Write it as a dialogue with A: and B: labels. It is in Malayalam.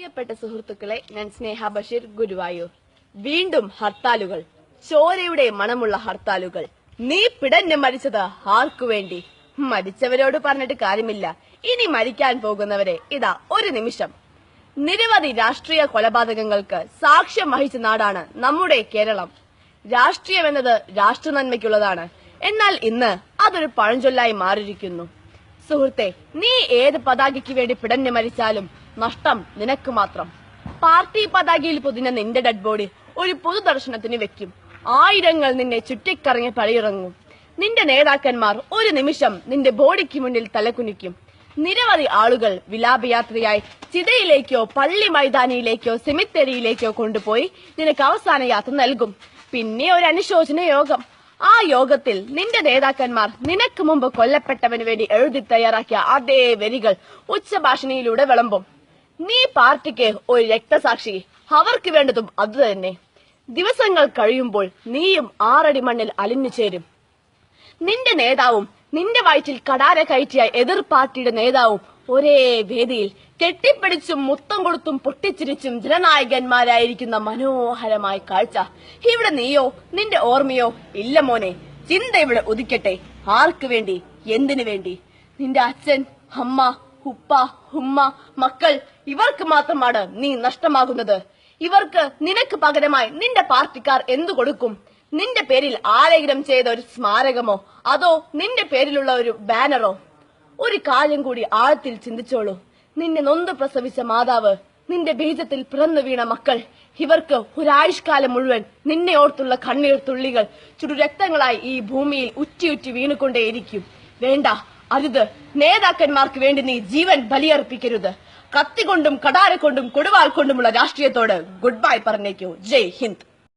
A: പ്രിയപ്പെട്ട സുഹൃത്തുക്കളെ, ഞാൻ സ്നേഹ ബഷീർ, ഗുരുവായൂർ. വീണ്ടും ഹർത്താലുകൾ, ചോരയുടെ മണമുള്ള ഹർത്താലുകൾ. നീ പിടഞ്ഞ് മരിച്ചത് ആർക്കു വേണ്ടി? മരിച്ചവരോട് പറഞ്ഞിട്ട് കാര്യമില്ല, ഇനി മരിക്കാൻ പോകുന്നവരെ ഇതാ ഒരു നിമിഷം. നിരവധി രാഷ്ട്രീയ കൊലപാതകങ്ങൾക്ക് സാക്ഷ്യം വഹിച്ച നാടാണ് നമ്മുടെ കേരളം. രാഷ്ട്രീയം എന്നത് രാഷ്ട്ര നന്മയ്ക്കുള്ളതാണ്. എന്നാൽ ഇന്ന് അതൊരു പഴഞ്ചൊല്ലായി മാറിയിരിക്കുന്നു. സുഹൃത്തെ, നീ ഏത് പതാകയ്ക്ക് വേണ്ടി പിടഞ്ഞു മരിച്ചാലും നഷ്ടം നിനക്ക് മാത്രം. പാർട്ടി പതാകയിൽ പൊതിഞ്ഞ നിന്റെ ഡെഡ് ബോഡി ഒരു പൊതുദർശനത്തിന് വെക്കും. ആയിരങ്ങൾ നിന്നെ ചുറ്റിക്കറങ്ങി പടിയിറങ്ങും. നിന്റെ നേതാക്കന്മാർ ഒരു നിമിഷം നിന്റെ ബോഡിക്ക് മുന്നിൽ തലകുനിക്കും. നിരവധി ആളുകൾ വിലാപയാത്രയായി ചിതയിലേക്കോ പള്ളി മൈതാനിയിലേക്കോ സെമിത്തേരിയിലേക്കോ കൊണ്ടുപോയി നിനക്ക് അവസാന യാത്ര നൽകും. പിന്നെ ഒരു അനുശോചന യോഗം. ആ യോഗത്തിൽ നിന്റെ നേതാക്കന്മാർ നിനക്ക് മുമ്പ് കൊല്ലപ്പെട്ടവന് വേണ്ടി എഴുതി തയ്യാറാക്കിയ അതേ വരികൾ ഉച്ചഭാഷണിയിലൂടെ വിളമ്പും. നീ പാർട്ടിക്ക് ഒരു രക്തസാക്ഷി, അവർക്ക് വേണ്ടതും അതുതന്നെ. ദിവസങ്ങൾ കഴിയുമ്പോൾ നീയും 6 അടി മണ്ണിൽ അലിഞ്ഞു ചേരും. നിന്റെ നേതാവും നിന്റെ വയറ്റിൽ കടാര കയറ്റിയ എതിർ പാർട്ടിയുടെ നേതാവും ഒരേ വേദിയിൽ കെട്ടിപ്പിടിച്ചും മുത്തം കൊടുത്തും പൊട്ടിച്ചിരിച്ചും ജനനായകന്മാരായിരിക്കുന്ന മനോഹരമായ കാഴ്ച. ഇവിടെ നീയോ നിന്റെ ഓർമ്മയോ ഇല്ല മോനെ. ചിന്ത ഇവിടെ ഉദിക്കട്ടെ. ആർക്ക് വേണ്ടി, എന്തിനു വേണ്ടി? നിന്റെ അച്ഛൻ, അമ്മ, ഉപ്പ, ഉമ്മ, മക്കൾ, ഇവർക്ക് മാത്രമാണ് നീ നഷ്ടമാകുന്നത്. ഇവർക്ക് നിനക്ക് പകരമായി നിന്റെ പാർട്ടിക്കാർ എന്തു കൊടുക്കും? നിന്റെ പേരിൽ ആലേഖനം ചെയ്ത ഒരു സ്മാരകമോ, അതോ നിന്റെ പേരിലുള്ള ഒരു ബാനറോ? ഒരു കാര്യം കൂടി ആഴത്തിൽ ചിന്തിച്ചോളൂ. നിന്നെ നൊന്ത് പ്രസവിച്ച മാതാവ്, നിന്റെ ബീജത്തിൽ പിറന്നു വീണ മക്കൾ, ഇവർക്ക് ഒരായുഷ്കാലം മുഴുവൻ നിന്നെ ഓർത്തുള്ള കണ്ണീർ തുള്ളികൾ ചുടുരക്തങ്ങളായി ഈ ഭൂമിയിൽ ഉറ്റി വീണുകൊണ്ടേയിരിക്കും. വേണ്ട, അരുത്. നേതാക്കന്മാർക്ക് വേണ്ടി നീ ജീവൻ ബലിയർപ്പിക്കരുത്. കത്തികൊണ്ടും കടാര കൊണ്ടും കൊടുവാൾ കൊണ്ടുമുള്ള രാഷ്ട്രീയത്തോട് ഗുഡ് ബൈ പറഞ്ഞേക്കൂ. ജയ് ഹിന്ദ്.